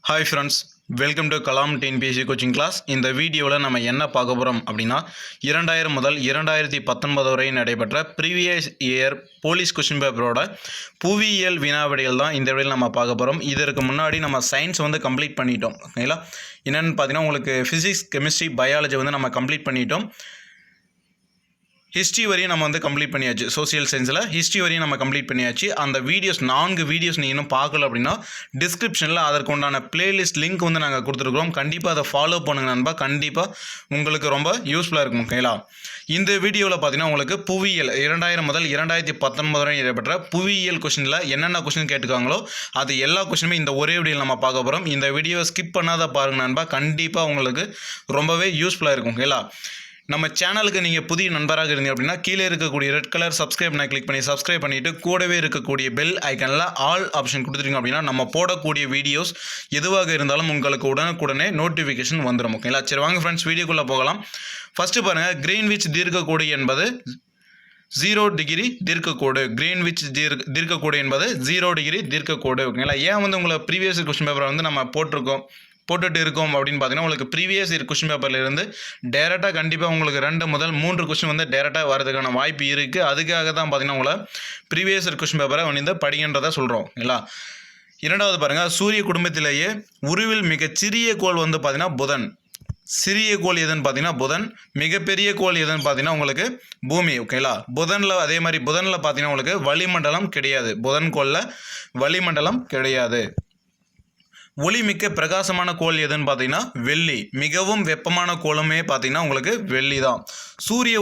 Hi friends, welcome to Kalam TNPSC coaching class. இந்த வீடியோவில் நம்ம என்ன பார்க்க போகிறோம் அப்படின்னா 2000 முதல் 2019 வரை நடைபெற்ற ப்ரீவியஸ் இயர் போலீஸ் கொஸ்டின் பேப்பரோட புவியியல் வினாவிடைகள் தான் இந்த வீடியோவில் நம்ம பார்க்க போகிறோம். இதற்கு முன்னாடி நம்ம சயின்ஸ் வந்து கம்ப்ளீட் பண்ணிட்டோம். ஓகேங்களா, என்னென்னு பார்த்தீங்கன்னா உங்களுக்கு ஃபிசிக்ஸ், கெமிஸ்ட்ரி, பயாலஜி வந்து நம்ம கம்ப்ளீட் பண்ணிட்டோம். ஹிஸ்ட்ரி வரையும் நம்ம வந்து கம்ப்ளீட் பண்ணியாச்சு. சோசியல் சயின்ஸில் ஹிஸ்ட்ரி வரையும் நம்ம கம்ப்ளீட் பண்ணியாச்சு. அந்த வீடியோஸ் 4 வீடியோஸ் நீங்கள் இன்னும் பார்க்கல அப்படின்னா டிஸ்கிரிப்ஷனில் அதற்கு உண்டான பிளேலிஸ்ட் லிங்க் வந்து நாங்கள் கொடுத்துருக்குறோம். கண்டிப்பாக அதை ஃபாலோ பண்ணுங்க நண்பா. கண்டிப்பாக உங்களுக்கு ரொம்ப யூஸ்ஃபுல்லாக இருக்கும். ஓகேங்களா, இந்த வீடியோவில் பார்த்தீங்கன்னா உங்களுக்கு புவியியல் 2000 முதல் 2019 வரை நடைபெற்ற புவியியல் கொஸ்டினில் என்னென்ன கொஸ்டின் கேட்டுக்காங்களோ அது எல்லா கொஸ்டினுமே இந்த ஒரே வீடியோவில் நம்ம பார்க்க போகிறோம். இந்த வீடியோவை ஸ்கிப் பண்ணாத பாருங்க நண்பா. கண்டிப்பாக உங்களுக்கு ரொம்பவே யூஸ்ஃபுல்லாக இருக்கும். ஓகேங்களா, நம்ம சேனலுக்கு நீங்கள் புதிய நண்பராக இருந்தீங்க அப்படின்னா கீழே இருக்கக்கூடிய ரெட் கலர் சப்ஸ்கிரைப் நான் கிளிக் பண்ணி சப்ஸ்கிரைப் பண்ணிவிட்டு கூடவே இருக்கக்கூடிய பெல் ஐக்கனில் ஆல் ஆப்ஷன் கொடுத்துட்டீங்க அப்படின்னா நம்ம போடக்கூடிய வீடியோஸ் எதுவாக இருந்தாலும் உங்களுக்கு உடனுக்குடனே நோட்டிஃபிகேஷன் வந்துடும். ஓகேங்களா, சரி வாங்க ஃப்ரெண்ட்ஸ் வீடியோக்குள்ளே போகலாம். ஃபஸ்ட்டு பாருங்கள், கிரீன்விச் தீர்க்கக்கோடு என்பது 0 டிகிரி தீர்க்கக்கோடு. கிரீன்விச் தீர்க்கக்கோடு என்பது 0 டிகிரி தீர்க்கக்கோடு. ஓகேங்களா, ஏன் வந்து உங்களை ப்ரீவியஸ் கொஸ்டின் பேப்பரை வந்து நம்ம போட்டுட்டு இருக்கோம் அப்படின்னு பார்த்தீங்கன்னா உங்களுக்கு ப்ரீவியஸ் இயர் கொஸ்டின் பேப்பர்லேருந்து டேரெக்டாக கண்டிப்பாக உங்களுக்கு 2 முதல் 3 கொஸ்டின் வந்து டேரெக்டாக வரதுக்கான வாய்ப்பு இருக்குது. அதுக்காக தான் பார்த்தீங்கன்னா உங்களை ப்ரீவியஸ் இயர் கொஸ்டின் பேப்பரை வந்து படிக்கின்றதை சொல்கிறோம். இல்லைங்களா, இரண்டாவது பாருங்கள், சூரிய குடும்பத்திலேயே உருவில் மிகச்சிறிய கோள் வந்து பார்த்தீங்கன்னா புதன். சிறிய கோள் எதுன்னு பார்த்தீங்கன்னா புதன். மிகப்பெரிய கோள் எதுன்னு பார்த்தீங்கன்னா உங்களுக்கு பூமி. ஓகேங்களா, புதனில் அதே மாதிரி புதனில் பார்த்தீங்கன்னா உங்களுக்கு வளிமண்டலம் கிடையாது. புதன் கோளில் வளிமண்டலம் கிடையாது. ஒளிமிக்க பிரகாசமான கோள் எதுன்னு பார்த்தீங்கன்னா வெள்ளி. மிகவும் வெப்பமான கோளுமே பார்த்தீங்கன்னா உங்களுக்கு வெள்ளி தான். சூரிய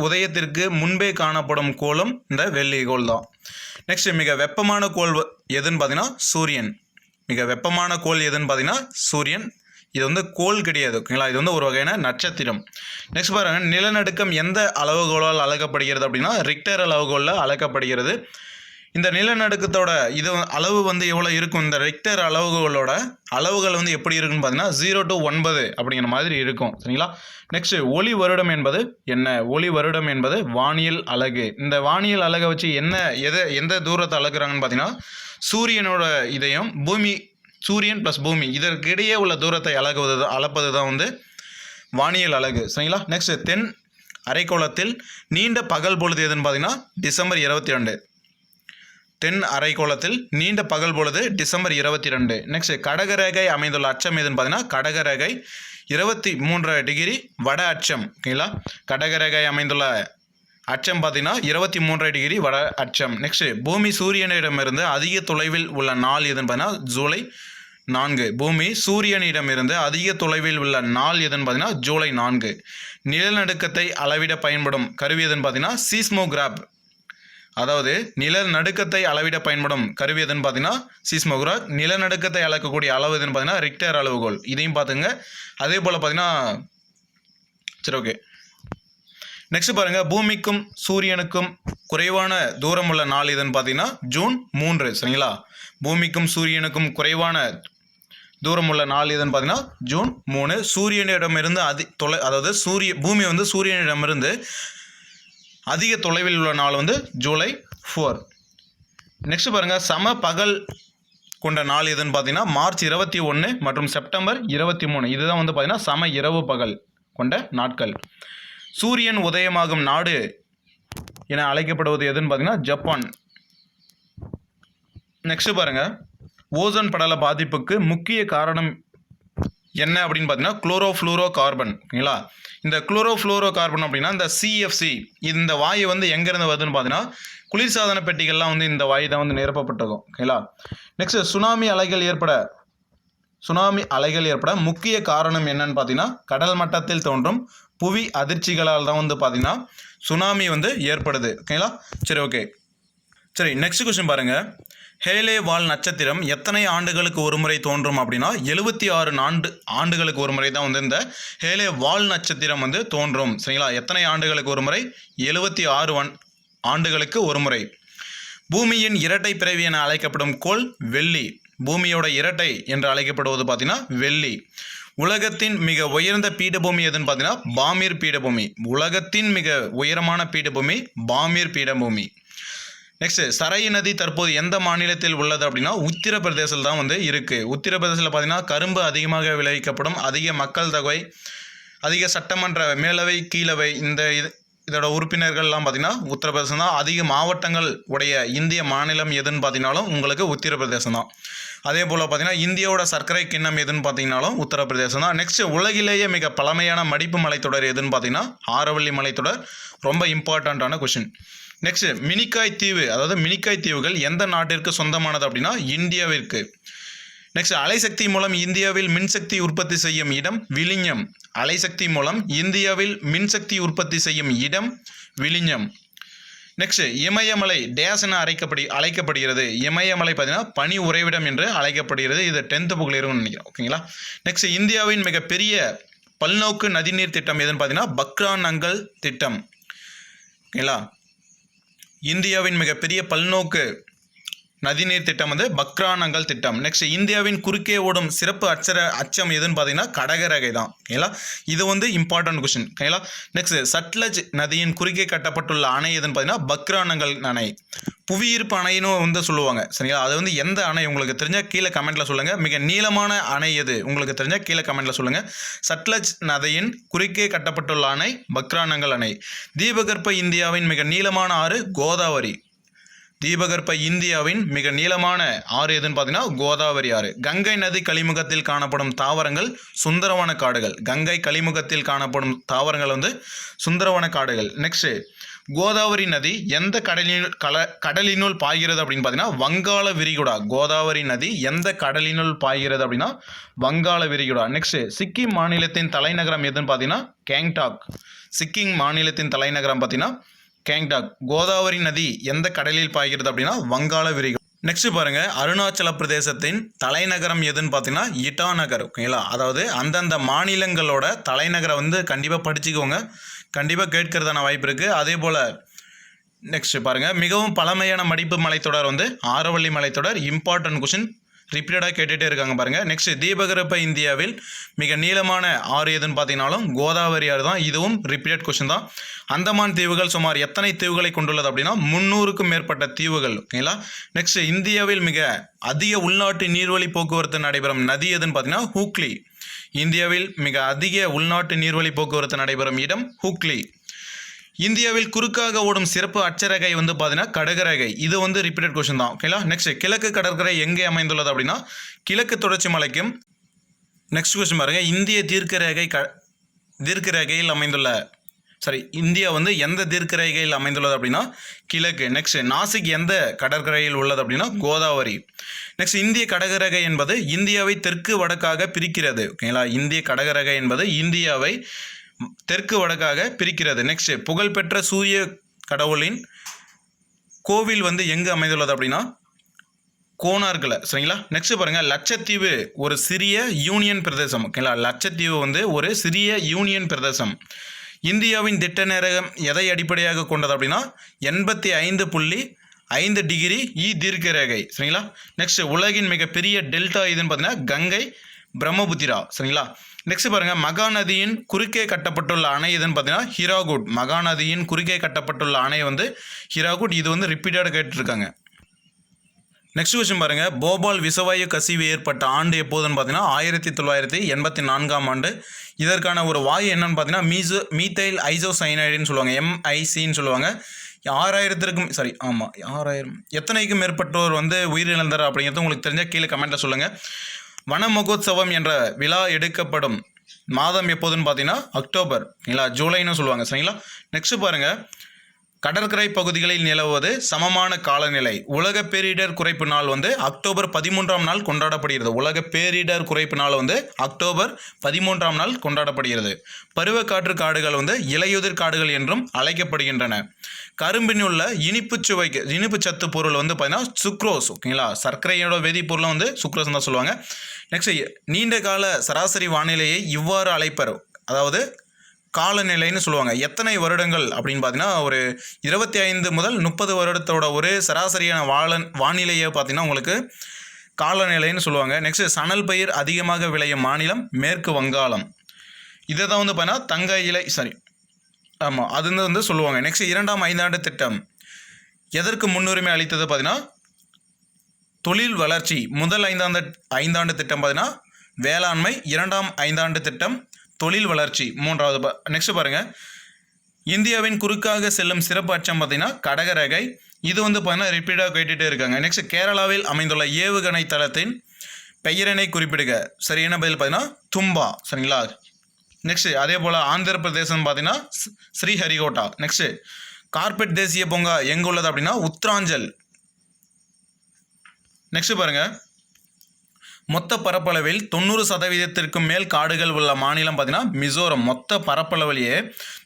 உதயத்திற்கு முன்பே காணப்படும் கோளும் இந்த வெள்ளி கோள் தான். நெக்ஸ்ட், மிக வெப்பமான கோள் எதுன்னு பார்த்தீங்கன்னா சூரியன். மிக வெப்பமான கோள் எதுன்னு பார்த்தீங்கன்னா சூரியன். இது வந்து கோள் கிடையாது. ஓகேங்களா, இது வந்து ஒரு வகையான நட்சத்திரம். நெக்ஸ்ட் பாருங்கள், நிலநடுக்கம் எந்த அளவுகோலால் அளக்கப்படுகிறது அப்படின்னா ரிக்டர் அளவுகோலில் அளக்கப்படுகிறது. இந்த நிலநடுக்கத்தோட இது அளவு வந்து எவ்வளோ இருக்கும்? இந்த ரிக்டர் அளவுகளோட அளவுகள் வந்து எப்படி இருக்குன்னு பார்த்தீங்கன்னா 0 to 9 அப்படிங்கிற மாதிரி இருக்கும். சரிங்களா, நெக்ஸ்ட், ஒளி வருடம் என்பது என்ன? ஒளி வருடம் என்பது வானியல் அலகு. இந்த வானியல் அலகை வச்சு எந்த தூரத்தை அளக்குறாங்கன்னு பார்த்தீங்கன்னா சூரியனோட இதயம் பூமி, சூரியன் ப்ளஸ் பூமி இதற்கிடையே உள்ள தூரத்தை அளப்பது தான் வந்து வானியல் அலகு. சரிங்களா, நெக்ஸ்ட், தென் அரைக்கோளத்தில் நீண்ட பகல் பொழுது எதுன்னு பார்த்தீங்கன்னா டிசம்பர் 22. தென் அரைக்கோளத்தில் நீண்ட பகல் பொழுது டிசம்பர் 22. நெக்ஸ்ட், கடகரேகை அமைந்துள்ள அச்சம் எதுன்னு பார்த்தீங்கன்னா கடகரேகை 23 டிகிரி வட அச்சம். ஓகேங்களா, கடகரேகை அமைந்துள்ள அச்சம் பார்த்தீங்கன்னா 23 டிகிரி வட அச்சம். நெக்ஸ்ட், பூமி சூரியனிடமிருந்து அதிக தொலைவில் உள்ள நாள் எதுன்னு பார்த்தீங்கன்னா ஜூலை 4. பூமி சூரியனிடமிருந்து அதிக தொலைவில் உள்ள நாள் எதுன்னு பார்த்தீங்கன்னா ஜூலை 4. நிலநடுக்கத்தை அளவிட பயன்படும் கருவி எதுன்னு பார்த்தீங்கன்னா சீஸ்மோகிராப். அதாவது நிலநடுக்கத்தை அளவிட பயன்படும் கருவி எதுன்னு பார்த்தீங்கன்னா சீஸ்மோகிராப். நிலநடுக்கத்தை அளக்கக்கூடிய அளவு எதுன்னு பார்த்தீங்கன்னா ரிக்டர் அளவுகோல். இதையும் பார்த்துங்க. அதே போல் பார்த்தீங்கன்னா சரி ஓகே. நெக்ஸ்ட் பாருங்கள், பூமிக்கும் சூரியனுக்கும் குறைவான தூரம் உள்ள நாள் எதுன்னு பார்த்தீங்கன்னா ஜூன் 3. சரிங்களா, பூமிக்கும் சூரியனுக்கும் குறைவான தூரம் உள்ள நாள் எதுன்னு பார்த்தீங்கன்னா ஜூன் 3. சூரியனிடமிருந்து அதாவது பூமி வந்து சூரியனிடமிருந்து அதிக தொலைவில் உள்ள நாள் வந்து ஜூலை 4. நெக்ஸ்ட் பாருங்கள், சம பகல் கொண்ட நாள் எதுன்னு பார்த்தீங்கன்னா மார்ச் 21 மற்றும் செப்டம்பர் 23. இதுதான் வந்து பார்த்தீங்கன்னா சம இரவு பகல் கொண்ட நாட்கள். சூரியன் உதயமாகும் நாடு என அழைக்கப்படுவது எதுன்னு பார்த்தீங்கன்னா ஜப்பான். நெக்ஸ்ட் பாருங்கள், ஓசோன் படல பாதிப்புக்கு முக்கிய காரணம் என்ன அப்படின்னு பார்த்தீங்கன்னா குளோரோஃப்ளூரோ கார்பன். ஓகேங்களா, இந்த குளோரோஃப்ளூரோ கார்பன் அப்படின்னா இந்த CFC இந்த வாயு வந்து எங்கேருந்து வருதுன்னு பார்த்தீங்கன்னா குளிர்சாதன பெட்டிகள்லாம் வந்து இந்த வாயு தான் வந்து நிரப்பப்பட்டிருக்கும். ஓகேங்களா, நெக்ஸ்ட், சுனாமி அலைகள் ஏற்பட முக்கிய காரணம் என்னன்னு பார்த்தீங்கன்னா கடல் மட்டத்தில் தோன்றும் புவி அதிர்ச்சிகளால் தான் வந்து பார்த்தீங்கன்னா சுனாமி வந்து ஏற்படுது. ஓகேங்களா, சரி ஓகே. சரி, நெக்ஸ்ட் கொஸ்டின் பாருங்கள், ஹேலே வால் நட்சத்திரம் எத்தனை ஆண்டுகளுக்கு ஒரு முறை தோன்றும் அப்படின்னா 76 ஆண்டுகளுக்கு ஒரு முறை தான் வந்து இந்த ஹேலே வால் நட்சத்திரம் வந்து தோன்றும். சரிங்களா, எத்தனை ஆண்டுகளுக்கு ஒரு முறை? 76 ஆண்டுகளுக்கு ஒரு முறை. பூமியின் இரட்டை பிறவி என அழைக்கப்படும் கோள் வெள்ளி. பூமியோட இரட்டை என்று அழைக்கப்படுவது பார்த்தீங்கன்னா வெள்ளி. உலகத்தின் மிக உயர்ந்த பீடபூமி எதுன்னு பார்த்தீங்கன்னா பாமீர் பீடபூமி. உலகத்தின் மிக உயரமான பீடபூமி பாமீர் பீடபூமி. நெக்ஸ்ட் சரை நதி தற்போது எந்த மாநிலத்தில் உள்ளது அப்படின்னா உத்தரப்பிரதேசத்தில் தான் வந்து இருக்குது. உத்தரப்பிரதேசத்தில் பார்த்தீங்கன்னா கரும்பு அதிகமாக விளைவிக்கப்படும், அதிக மக்கள் தொகை, அதிக சட்டமன்ற மேலவை கீழவை இதோட உறுப்பினர்கள்லாம் பார்த்தீங்கன்னா உத்தரப்பிரதேசம் தான். அதிக மாவட்டங்கள் உடைய இந்திய மாநிலம் எதுன்னு பார்த்தீங்கன்னாலும் உங்களுக்கு உத்தரப்பிரதேசம் தான். அதே போல் பார்த்தீங்கன்னா இந்தியாவோட சர்க்கரை கிண்ணம் எதுன்னு பார்த்தீங்கன்னாலும் உத்தரப்பிரதேசம் தான். நெக்ஸ்ட் உலகிலேயே மிக பழமையான மடிப்பு மலைத்தொடர் எதுன்னு பார்த்தீங்கன்னா ஆரவல்லி மலைத்தொடர். ரொம்ப இம்பார்ட்டண்ட்டான கொஷின். நெக்ஸ்ட் மினிக்காய் தீவு, அதாவது மினிக்காய் தீவுகள் எந்த நாட்டிற்கு சொந்தமானது அப்படின்னா இந்தியாவிற்கு. நெக்ஸ்ட் அலைசக்தி மூலம் இந்தியாவில் மின்சக்தி உற்பத்தி செய்யும் இடம் விழிஞம். அலைசக்தி மூலம் இந்தியாவில் மின்சக்தி உற்பத்தி செய்யும் இடம் விழிஞம். நெக்ஸ்ட் இமயமலை டேஸ் என அழைக்கப்படுகிறது. இமயமலை பார்த்தீங்கன்னா பனி உறைவிடம் என்று அழைக்கப்படுகிறது. இது 10th புக்கில் இருக்கும்னு நினைக்கிறேன். ஓகேங்களா. நெக்ஸ்ட் இந்தியாவின் மிகப்பெரிய பல்நோக்கு நதிநீர் திட்டம் எதுன்னு பார்த்தீங்கன்னா பக்ரானங்கல் திட்டம். ஓகேங்களா. இந்தியாவின் மிகப்பெரிய பல்நோக்கு நதிநீர் திட்டம் வந்து பக்ரானங்கல் திட்டம். நெக்ஸ்ட் இந்தியாவின் குறுக்கே ஓடும் சிறப்பு அச்சம் எதுன்னு பார்த்தீங்கன்னா கடகரகை தான். ஓகேங்களா. இது வந்து இம்பார்ட்டன்ட் கொஸ்டின். ஓகேங்களா. நெக்ஸ்ட் சட்லஜ் நதியின் குறுக்கே கட்டப்பட்டுள்ள அணை எதுன்னு பார்த்தீங்கன்னா பக்ரானங்கல் அணை. புவியீர்ப்பு அணைன்னு வந்து சொல்லுவாங்க. சரிங்களா. அது வந்து எந்த அணை உங்களுக்கு தெரிஞ்சால் கீழே கமெண்ட்டில் சொல்லுங்கள். மிக நீளமான அணை எது உங்களுக்கு தெரிஞ்சால் கீழே கமெண்ட்டில் சொல்லுங்கள். சட்லஜ் நதியின் குறுக்கே கட்டப்பட்டுள்ள அணை பக்ரானங்கல் அணை. தீபகற்ப இந்தியாவின் மிக நீளமான ஆறு கோதாவரி. தீபகற்ப இந்தியாவின் மிக நீளமான ஆறு எதுன்னு பார்த்தீங்கன்னா கோதாவரி ஆறு. கங்கை நதி கழிமுகத்தில் காணப்படும் தாவரங்கள் சுந்தரவன காடுகள். கங்கை கழிமுகத்தில் காணப்படும் தாவரங்கள் வந்து சுந்தரவன காடுகள். நெக்ஸ்ட் கோதாவரி நதி எந்த கடலினுள் பாய்கிறது அப்படின்னு பார்த்தீங்கன்னா வங்காள விரிகுடா. கோதாவரி நதி எந்த கடலினுள் பாய்கிறது அப்படின்னா வங்காள விரிகுடா. நெக்ஸ்ட் சிக்கிம் மாநிலத்தின் தலைநகரம் எதுன்னு பார்த்தீங்கன்னா கேங்டாக். சிக்கிம் மாநிலத்தின் தலைநகரம் பார்த்தீங்கன்னா கேங்டாக். கோதாவரி நதி எந்த கடலில் பாய்கிறது அப்படின்னா வங்காள விரிகுடா. நெக்ஸ்ட் பாருங்க அருணாச்சல பிரதேசத்தின் தலைநகரம் எதுன்னு பார்த்தீங்கன்னா இட்டாநகர். ஓகேங்களா. அதாவது அந்தந்த மாநிலங்களோட தலைநகரை வந்து கண்டிப்பாக படிச்சுக்கோங்க, கண்டிப்பாக கேட்கறதான வாய்ப்பு இருக்குது. அதே போல் நெக்ஸ்ட் பாருங்கள் மிகவும் பழமையான மடிப்பு மலைத்தொடர் வந்து ஆரவல்லி மலைத்தொடர். இம்பார்ட்டன்ட் கொஷின் ரிப்பீட்டடாக கேட்டுகிட்டே இருக்காங்க பாருங்கள். நெக்ஸ்ட் தீபகற்ப இந்தியாவில் மிக நீளமான ஆறு எதுன்னு பார்த்தீங்கன்னாலும் கோதாவரி ஆறு தான். இதுவும் ரிப்பீட்டட் கொஷின் தான். அந்தமான் தீவுகள் சுமார் எத்தனை தீவுகளை கொண்டுள்ளது அப்படின்னா 300க்கும் மேற்பட்ட தீவுகள். ஓகேங்களா. நெக்ஸ்ட் இந்தியாவில் மிக அதிக உள்நாட்டு நீர்வழி போக்குவரத்து நடைபெறும் நதி எதுன்னு பார்த்தீங்கன்னா ஹூக்ளி. இந்தியாவில் மிக அதிக உள்நாட்டு நீர்வழி போக்குவரத்து நடைபெறும் இடம் ஹூக்ளி. இந்தியாவில் குறுக்காக ஓடும் சிறப்பு அச்சரகை வந்து பார்த்தீங்கன்னா கடகரகை. இது வந்து ரிப்பீட்டட் கொஸ்டின் தான். ஓகேங்களா. நெக்ஸ்ட் கிழக்கு கடற்கரை எங்கே அமைந்துள்ளது அப்படின்னா கிழக்கு தொடர்ச்சி மலைக்கும். நெக்ஸ்ட் கொஸ்டின் பாருங்க இந்திய தீர்க்கரேகையில் அமைந்துள்ள இந்தியா வந்து எந்த தீர்க்கரேகையில் அமைந்துள்ளது அப்படின்னா கிழக்கு. நெக்ஸ்ட் நாசிக் எந்த கடற்கரையில் உள்ளது அப்படின்னா கோதாவரி. நெக்ஸ்ட் இந்திய கடகரேகை என்பது இந்தியாவை தெற்கு வடக்காக பிரிக்கிறது. ஓகேங்களா. இந்திய கடகரேகை என்பது இந்தியாவை தெற்கு வடக்காக பிரிக்கிறது. நெக்ஸ்ட் புகழ்பெற்ற சூரிய கடவுளின் கோவில் வந்து எங்கு அமைந்துள்ளது அப்படின்னா கோனார்கில். சரிங்களா. நெக்ஸ்ட் பாருங்க லட்சத்தீவு ஒரு சிறிய யூனியன் பிரதேசம். ஓகேங்களா. லட்சத்தீவு வந்து ஒரு சிறிய யூனியன் பிரதேசம். இந்தியாவின் திட்ட நேரம் எதை அடிப்படையாக கொண்டது அப்படின்னா 85.5 டிகிரி தீர்க்கரேகை. சரிங்களா. நெக்ஸ்ட் உலகின் மிகப்பெரிய டெல்டா எதுன்னு பார்த்தீங்கன்னா கங்கை பிரம்மபுத்திரா. சரிங்களா. நெக்ஸ்ட் பாருங்க மகாநதியின் குறுக்கே கட்டப்பட்டுள்ள அணை எதுன்னு பார்த்தீங்கன்னா ஹிராகுட். மகாநதியின் குறுக்கே கட்டப்பட்டுள்ள அணை வந்து ஹிராகுட். இது வந்து ரிப்பீட்டடாக கேட்டுருக்காங்க. நெக்ஸ்ட் கொஸ்டின் பாருங்க போபால் விஷவாயு கசிவு ஏற்பட்ட ஆண்டு எப்போதுன்னு பார்த்தீங்கன்னா 1984ஆம் ஆண்டு. இதற்கான ஒரு வாயு என்னன்னு பார்த்தீங்கன்னா மீத்தைல் ஐசோசைனைடுன்னு சொல்லுவாங்க, MICன்னு சொல்லுவாங்க. 6000 எத்தனைக்கும் மேற்பட்டோர் வந்து உயிரிழந்தார் அப்படிங்கிறது உங்களுக்கு தெரிஞ்சால் கீழே கமெண்ட்டில் சொல்லுங்கள். வன மகோத்சவம் என்ற விழா எடுக்கப்படும் மாதம் எப்போதுன்னு பார்த்தீங்கன்னா அக்டோபர். சரிங்களா. ஜூலைன்னு சொல்லுவாங்க. சரிங்களா. நெக்ஸ்ட் பாருங்கள் கடற்கரை பகுதிகளில் நிலவுவது சமமான காலநிலை. உலக பேரிடர் குறைப்பு நாள் வந்து அக்டோபர் 13ஆம் நாள் கொண்டாடப்படுகிறது. உலக பேரிடர் குறைப்பு நாள் வந்து அக்டோபர் 13ஆம் நாள் கொண்டாடப்படுகிறது. பருவக்காற்று காடுகள் வந்து இலையுதிர் காடுகள் என்றும் அழைக்கப்படுகின்றன. கரும்பின் உள்ள இனிப்பு சத்து பொருள் வந்து பார்த்தீங்கன்னா சுக்ரோஸ். ஓகேங்களா. சர்க்கரையோட வேதிப்பொருளை வந்து சுக்ரோஸ் தான் சொல்லுவாங்க. நெக்ஸ்ட் நீண்ட கால சராசரி வானிலையை இவ்வாறு அழைப்பர், அதாவது காலநிலைன்னு சொல்லுவாங்க. எத்தனை வருடங்கள் அப்படின்னு பார்த்தீங்கன்னா ஒரு 25 முதல் 30 வருடத்தோட ஒரு சராசரியான வானிலையை பார்த்தீங்கன்னா உங்களுக்கு காலநிலைன்னு சொல்லுவாங்க. நெக்ஸ்ட் சணல் பயிர் அதிகமாக விளையும் மாநிலம் மேற்கு வங்காளம். இதை தான் வந்து பார்த்தீங்கன்னா அது வந்து சொல்லுவாங்க. நெக்ஸ்ட் 2ஆம் ஐந்தாண்டு திட்டம் எதற்கு முன்னுரிமை அளித்தது பார்த்தீங்கன்னா தொழில் வளர்ச்சி. முதல் ஐந்தாண்டு திட்டம் பார்த்தீங்கன்னா வேளாண்மை, இரண்டாம் ஐந்தாண்டு திட்டம் தொழில் வளர்ச்சி, மூன்றாவது. நெக்ஸ்ட் பாருங்கள், இந்தியாவின் குறுக்காக செல்லும் சிறப்பு அச்சம் பார்த்தீங்கன்னா கடகரேகை. இது வந்து பார்த்தீங்கன்னா ரிப்பீட்டாக கேட்டுகிட்டே இருக்காங்க. நெக்ஸ்ட் கேரளாவில் அமைந்துள்ள ஏவுகணை தளத்தின் பெயரினை குறிப்பிடுக. சரியான பதில் பார்த்தீங்கன்னா தும்பா. சரிங்களா. நெக்ஸ்ட் அதே போல் ஆந்திர பிரதேசம் பார்த்தீங்கன்னா ஸ்ரீஹரிகோட்டா. நெக்ஸ்ட் கார்பெட் தேசிய பூங்கா எங்கே உள்ளது அப்படின்னா உத்தராஞ்சல். நெக்ஸ்ட் பாருங்க, மொத்த பரப்பளவில் 90% மேல் காடுகள் உள்ள மாநிலம் பார்த்தீங்கன்னா மிசோரம். மொத்த பரப்பளவிலேயே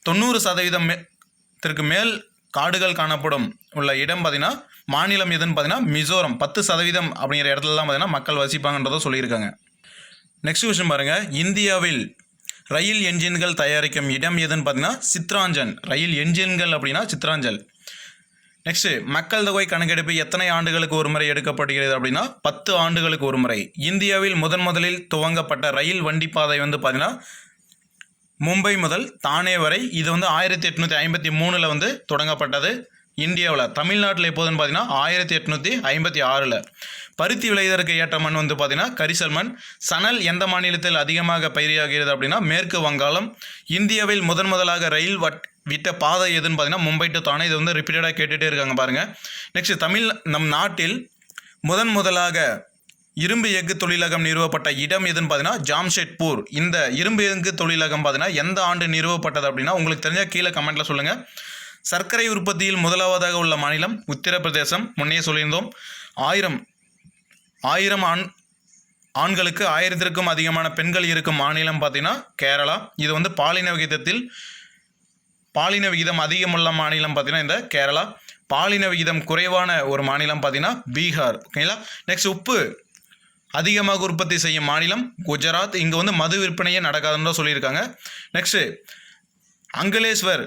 90% மேல் காடுகள் காணப்படும் உள்ள இடம் பார்த்தீங்கன்னா மாநிலம் எதுன்னு பார்த்தீங்கன்னா மிசோரம். 10% அப்படிங்கிற இடத்துல தான் பார்த்தீங்கன்னா மக்கள் வசிப்பாங்கன்றதை சொல்லியிருக்காங்க. நெக்ஸ்ட் கொஸ்டின் பாருங்க, இந்தியாவில் ரயில் என்ஜின்கள் தயாரிக்கும் இடம் எதுன்னு பார்த்தீங்கன்னா சித்ராஞ்சன். ரயில் என்ஜின்கள் அப்படின்னா சித்ராஞ்சல். நெக்ஸ்ட் மக்கள் தொகை கணக்கெடுப்பு எத்தனை ஆண்டுகளுக்கு ஒரு முறை எடுக்கப்படுகிறது அப்படின்னா 10 ஆண்டுகளுக்கு ஒரு முறை. இந்தியாவில் முதலில் துவங்கப்பட்ட ரயில் வண்டிப்பாதை வந்து பார்த்தீங்கன்னா மும்பை முதல் தானே வரை. இது வந்து 1853 வந்து தொடங்கப்பட்டது இந்தியாவில். தமிழ்நாட்டில் எப்போதுன்னு பார்த்தீங்கன்னா 1856. பருத்தி விளைவதற்கு ஏற்ற மண் வந்து பார்த்தீங்கன்னா கரிசல் மண். சணல் எந்த மாநிலத்தில் அதிகமாக பயிராகிறது அப்படின்னா மேற்கு வங்காளம். இந்தியாவில் முதலாக ரயில் விட்ட பாதை எதுன்னு பார்த்தீங்கன்னா மும்பை டு தானே. இது வந்து ரிப்பீட்டடாக கேட்டுகிட்டே இருக்காங்க பாருங்கள். நெக்ஸ்ட் நம் நாட்டில் முதலாக இரும்பு எஃகு தொழிலகம் நிறுவப்பட்ட இடம் எதுன்னு பார்த்தீங்கன்னா ஜாம்ஷெட்பூர். இந்த இரும்பு எஃகு தொழிலகம் பார்த்தீங்கன்னா எந்த ஆண்டு நிறுவப்பட்டது அப்படின்னா உங்களுக்கு தெரிஞ்ச கீழே கமெண்ட்டில் சொல்லுங்கள். சர்க்கரை உற்பத்தியில் முதலாவதாக உள்ள மாநிலம் உத்தரப்பிரதேசம். முன்னே சொல்லியிருந்தோம். 1000 ஆண்களுக்கு 1000க்கும் அதிகமான பெண்கள் இருக்கும் மாநிலம் பார்த்தீங்கன்னா கேரளா. இது வந்து பாலின விகிதம் அதிகமுள்ள மாநிலம் பார்த்தீங்கன்னா இந்த கேரளா. பாலின விகிதம் குறைவான ஒரு மாநிலம் பார்த்தீங்கன்னா பீகார். ஓகேங்களா. நெக்ஸ்ட் உப்பு அதிகமாக உற்பத்தி செய்யும் மாநிலம் குஜராத். இங்கே வந்து மது விற்பனையே நடக்காதுன்னு தான் சொல்லியிருக்காங்க. நெக்ஸ்ட்டு அங்கலேஸ்வர்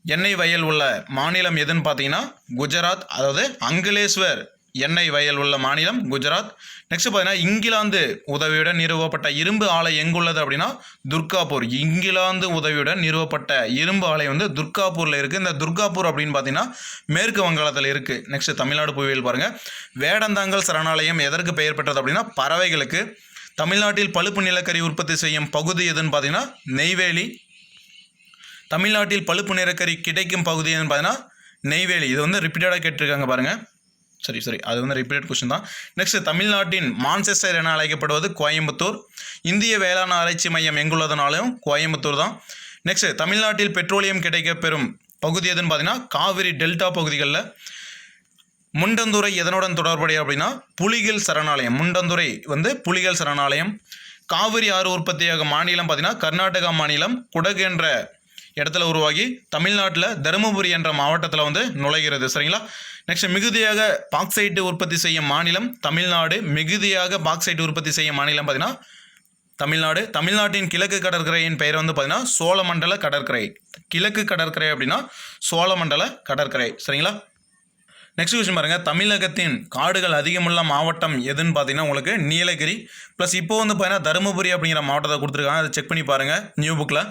எண்ணெய் வயல் உள்ள மாநிலம் எதுன்னு பார்த்தீங்கன்னா குஜராத். அதாவது அங்கலேஸ்வர் எண்ணெய் வயல் உள்ள மாநிலம் குஜராத். நெக்ஸ்ட் பார்த்தீங்கன்னா இங்கிலாந்து உதவியுடன் நிறுவப்பட்ட இரும்பு ஆலை எங்குள்ளது அப்படின்னா துர்காப்பூர். இங்கிலாந்து உதவியுடன் நிறுவப்பட்ட இரும்பு ஆலை வந்து துர்காப்பூரில் இருக்குது. இந்த துர்காப்பூர் அப்படின்னு பார்த்தீங்கன்னா மேற்கு வங்காளத்தில் இருக்குது. நெக்ஸ்ட் தமிழ்நாடு புவியியல் பாருங்கள். வேடந்தாங்கல் சரணாலயம் எதற்கு பெயர் பெற்றது அப்படின்னா பறவைகளுக்கு. தமிழ்நாட்டில் பழுப்பு நிலக்கரி உற்பத்தி செய்யும் பகுதி எதுன்னு பார்த்தீங்கன்னா நெய்வேலி. தமிழ்நாட்டில் பழுப்பு நிலக்கரி கிடைக்கும் பகுதி எதுன்னு பார்த்தீங்கன்னா நெய்வேலி. இது வந்து ரிப்பீட்டடாக கேட்டிருக்காங்க பாருங்கள். சரி அது வந்து ரிப்பீட்டட் கொஸ்டின் தான். நெக்ஸ்ட் தமிழ்நாட்டின் மான்செஸ்டர் என அழைக்கப்படுவது கோயம்புத்தூர். இந்திய வேளாண் ஆராய்ச்சி மையம் எங்குள்ளதுனாலும் கோயம்புத்தூர் தான். நெக்ஸ்ட் தமிழ்நாட்டில் பெட்ரோலியம் கிடைக்க பெறும் பகுதி எதுன்னு பார்த்தீங்கன்னா காவிரி டெல்டா பகுதிகளில். முண்டந்துறை எதனுடன் தொடர்புடைய அப்படின்னா புலிகள் சரணாலயம். முண்டந்துறை வந்து புலிகள் சரணாலயம். காவிரி ஆறு உற்பத்தியாக மாநிலம் பார்த்தீங்கன்னா கர்நாடகா மாநிலம். குடகு என்ற இடத்துல உருவாகி தமிழ்நாட்டில் தருமபுரி என்ற மாவட்டத்தில் வந்து நுழைகிறது. சரிங்களா. நெக்ஸ்ட் மிகுதியாக பாக்சைட்டு உற்பத்தி செய்யும் மாநிலம் தமிழ்நாடு. மிகுதியாக பாக்சைட்டு உற்பத்தி செய்யும் மாநிலம் பார்த்தீங்கன்னா தமிழ்நாடு. தமிழ்நாட்டின் கிழக்கு கடற்கரையின் பெயர் வந்து பார்த்தீங்கன்னா சோழமண்டல கடற்கரை. கிழக்கு கடற்கரை அப்படின்னா சோழமண்டல கடற்கரை. சரிங்களா. நெக்ஸ்ட் கொஸ்டின் பாருங்கள், தமிழகத்தின் காடுகள் அதிகமுள்ள மாவட்டம் எதுன்னு பார்த்தீங்கன்னா உங்களுக்கு நீலகிரி. ப்ளஸ் இப்போ வந்து பார்த்தீங்கன்னா தருமபுரி அப்படிங்கிற மாவட்டத்தை கொடுத்துருக்காங்க. அதை செக் பண்ணி பாருங்கள் நியூ புக்கில்.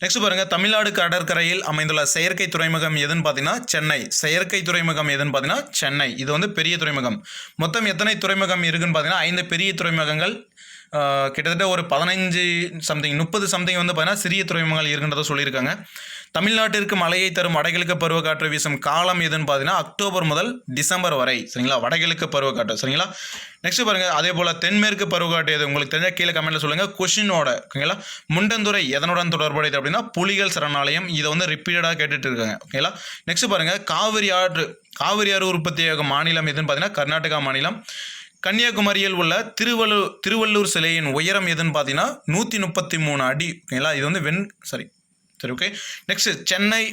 நெக்ஸ்ட் பாருங்கள், தமிழ்நாடு கடற்கரையில் அமைந்துள்ள செயற்கை துறைமுகம் எதுன்னு பார்த்தீங்கன்னா சென்னை. செயற்கை துறைமுகம் எதுன்னு பார்த்தீங்கன்னா சென்னை. இது வந்து பெரிய துறைமுகம். மொத்தம் எத்தனை துறைமுகம் இருக்குன்னு பார்த்தீங்கன்னா 5 பெரிய துறைமுகங்கள். கிட்டத்தட்ட ஒரு 15 சம்திங் 30 சம்திங் வந்து பார்த்தீங்கன்னா சிறிய துறைமுகங்கள் இருக்குன்றதை சொல்லியிருக்காங்க. தமிழ்நாட்டிற்கு மழையை தரும் வடகிழக்கு பருவக்காற்று வீசும் காலம் எதுன்னு பார்த்தீங்கன்னா அக்டோபர் முதல் டிசம்பர் வரை. சரிங்களா. வடகிழக்கு பருவக்காற்று. சரிங்களா. நெக்ஸ்ட் பாருங்கள், அதே போல் தென்மேற்கு பருவக்காற்று எது உங்களுக்கு தெரிஞ்ச கீழே கமெண்ட்டில் சொல்லுங்கள். கொஷினோட. ஓகேங்களா. முண்டந்துறை எதனுடன் தொடர்புடையது அப்படின்னா புலிகள் சரணாலயம். இதை வந்து ரிப்பீட்டடாக கேட்டுட்டு இருக்காங்க. ஓகேங்களா. நெக்ஸ்ட் பாருங்கள், காவிரி ஆறு உற்பத்தியாகும் மாநிலம் எதுன்னு பார்த்தீங்கன்னா கர்நாடகா மாநிலம். கன்னியாகுமரியில் உள்ள திருவள்ளூர் சிலையின் உயரம் எதுன்னு பார்த்தீங்கன்னா 133 அடி. ஓகேங்களா. இது வந்து சரி ஓகே. நெக்ஸ்ட் சென்னை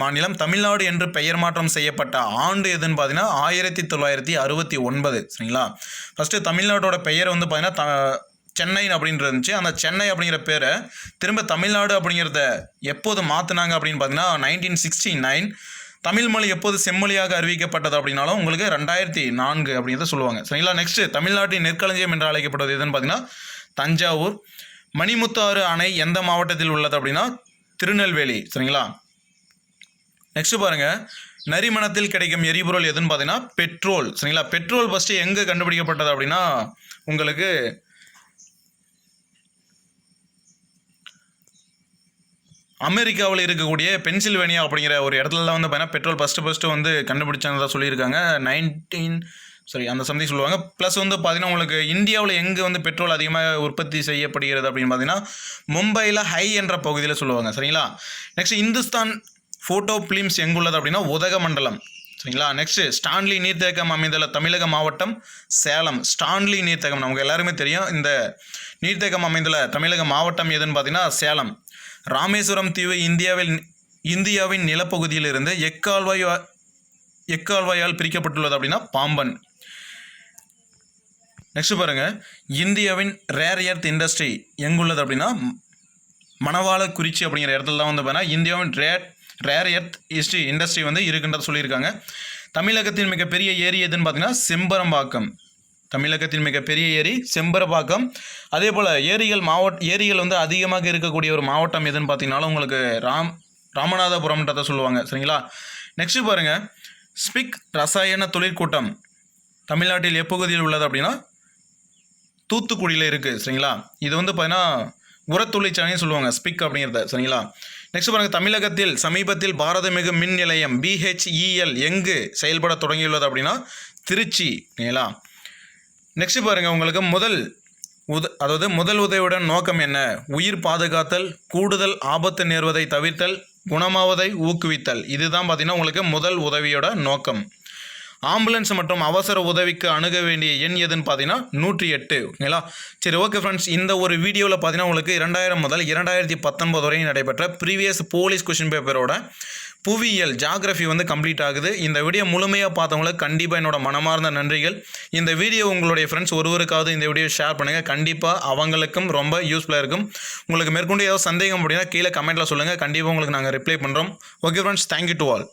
மாநிலம் தமிழ்நாடு என்று பெயர் மாற்றம் செய்யப்பட்ட ஆண்டு எதுன்னு பார்த்தீங்கன்னா 1969. சரிங்களா. ஃபஸ்ட்டு தமிழ்நாட்டோட பெயர் வந்து பார்த்தீங்கன்னா சென்னை அப்படின்னு இருந்துச்சு. அந்த சென்னை அப்படிங்கிற பேரை திரும்ப தமிழ்நாடு அப்படிங்கிறத எப்போது மாற்றினாங்க அப்படின்னு பார்த்தீங்கன்னா 1969. தமிழ் மொழி எப்போது செம்மொழியாக அறிவிக்கப்பட்டது அப்படின்னாலும் உங்களுக்கு 2004 அப்படிங்கிறத சொல்லுவாங்க. சரிங்களா. நெக்ஸ்ட் தமிழ்நாட்டின் நெற்களஞ்சியம் என்று அழைக்கப்படுவது எதுன்னு பார்த்தீங்கன்னா தஞ்சாவூர். மணிமுத்தாறு அணை எந்த மாவட்டத்தில் உள்ளது அப்படின்னா திருநெல்வேலி. சரிங்களா. நெக்ஸ்ட் பாருங்கள், நரிமணத்தில் கிடைக்கும் எரிபொருள் எதுன்னு பார்த்தீங்கன்னா பெட்ரோல். சரிங்களா? பெட்ரோல் ஃபஸ்ட்டு எங்கே கண்டுபிடிக்கப்பட்டது அப்படின்னா உங்களுக்கு அமெரிக்காவில் இருக்கக்கூடிய பென்சில்வேனியா அப்படிங்கிற ஒரு இடத்துல தான் வந்து பார்த்தீங்கன்னா பெட்ரோல் ஃபஸ்ட்டு வந்து கண்டுபிடிச்சாங்க சொல்லியிருக்காங்க. அந்த சம்திங் சொல்லுவாங்க. ப்ளஸ் வந்து பார்த்தீங்கன்னா உங்களுக்கு இந்தியாவில் எங்கே வந்து பெட்ரோல் அதிகமாக உற்பத்தி செய்யப்படுகிறது அப்படின்னு பார்த்தீங்கன்னா மும்பையில் ஹை என்ற பகுதியில் சொல்லுவாங்க. சரிங்களா? நெக்ஸ்ட் இந்துஸ்தான் ஃபோட்டோ ஃபிலிம்ஸ் எங்குள்ளது அப்படின்னா உதகமண்டலம். சரிங்களா? நெக்ஸ்ட்டு ஸ்டான்லி நீர்த்தேக்கம் அமைந்துள்ள தமிழக மாவட்டம் சேலம். ஸ்டான்லி நீர்த்தேக்கம் நமக்கு எல்லாருமே தெரியும். இந்த நீர்த்தேக்கம் அமைந்துள்ள தமிழக மாவட்டம் எதுன்னு பார்த்தீங்கன்னா சேலம். ராமேஸ்வரம் தீவு இந்தியாவின் நிலப்பகுதியில் இருந்து எக்கால்வாயால் பிரிக்கப்பட்டுள்ளது அப்படின்னா பாம்பன். நெக்ஸ்ட் பாருங்க, இந்தியாவின் ரேர் எர்த் இண்டஸ்ட்ரி எங்குள்ளது அப்படின்னா மணவாளக்குறிச்சி அப்படிங்கிற இடத்துல தான் வந்து பார்த்தீங்கன்னா இந்தியாவின் ரேர் எர்த் இண்டஸ்ட்ரி வந்து இருக்குன்றத சொல்லியிருக்காங்க. தமிழகத்தின் மிகப்பெரிய ஏரி எதுன்னு பார்த்தீங்கன்னா செம்பரம்பாக்கம். தமிழகத்தின் மிகப்பெரிய ஏரி செம்பரம்பாக்கம். அதே போல் ஏரிகள் வந்து அதிகமாக இருக்கக்கூடிய ஒரு மாவட்டம் எதுன்னு பார்த்தீங்கன்னாலும் உங்களுக்கு ராமநாதபுரம்ன்றதை சொல்லுவாங்க. சரிங்களா? நெக்ஸ்ட் பாருங்கள், ஸ்பிக் ரசாயன தொழிற்கூட்டம் தமிழ்நாட்டில் எப்பகுதியில் உள்ளது அப்படின்னா தூத்துக்குடியில் இருக்குது. சரிங்களா? இது வந்து பார்த்தீங்கன்னா உரத்தொழிற்சாலைன்னு சொல்லுவாங்க ஸ்பிக் அப்படிங்கிறத. சரிங்களா? நெக்ஸ்ட் பாருங்கள், தமிழகத்தில் சமீபத்தில் பாரதமிகு மின் நிலையம் BHEL எங்கு செயல்பட தொடங்கியுள்ளது அப்படின்னா திருச்சி. சரிங்களா? நெக்ஸ்ட் பாருங்கள், உங்களுக்கு முதல் உதவியுடன் நோக்கம் என்ன? உயிர் பாதுகாத்தல், கூடுதல் ஆபத்து நேர்வதை தவிர்த்தல், குணமாவதை ஊக்குவித்தல். இதுதான் பார்த்தீங்கன்னா உங்களுக்கு முதல் உதவியோட நோக்கம். ஆம்புலன்ஸ் மற்றும் அவசர உதவிக்கு அணுக வேண்டிய எண் எதுன்னு பார்த்தீங்கன்னா 108. ஓகேங்களா? சரி, ஓகே ஃப்ரெண்ட்ஸ், இந்த ஒரு வீடியோவில் பார்த்தீங்கன்னா உங்களுக்கு 2000 முதல் 2019 வரையும் நடைபெற்ற ப்ரீவியஸ் போலீஸ் கொஷின் பேப்பரோட புவியியல் ஜாகிரஃபி வந்து கம்ப்ளீட் ஆகுது. இந்த வீடியோ முழுமையாக பார்த்தவங்களுக்கு கண்டிப்பாக என்னோட மனமார்ந்த நன்றிகள். இந்த வீடியோ உங்களுடைய ஃப்ரெண்ட்ஸ் ஒருவருக்காவது இந்த வீடியோ ஷேர் பண்ணுங்கள். கண்டிப்பாக அவங்களுக்கும் ரொம்ப யூஸ்ஃபுல்லாக இருக்கும். உங்களுக்கு மேற்கொண்டு ஏதாவது சந்தேகம் அப்படின்னா கீழே கமெண்ட்டில் சொல்லுங்கள். கண்டிப்பாக உங்களுக்கு நாங்கள் ரிப்ளை பண்ணுறோம். Okay friends, thank you to all.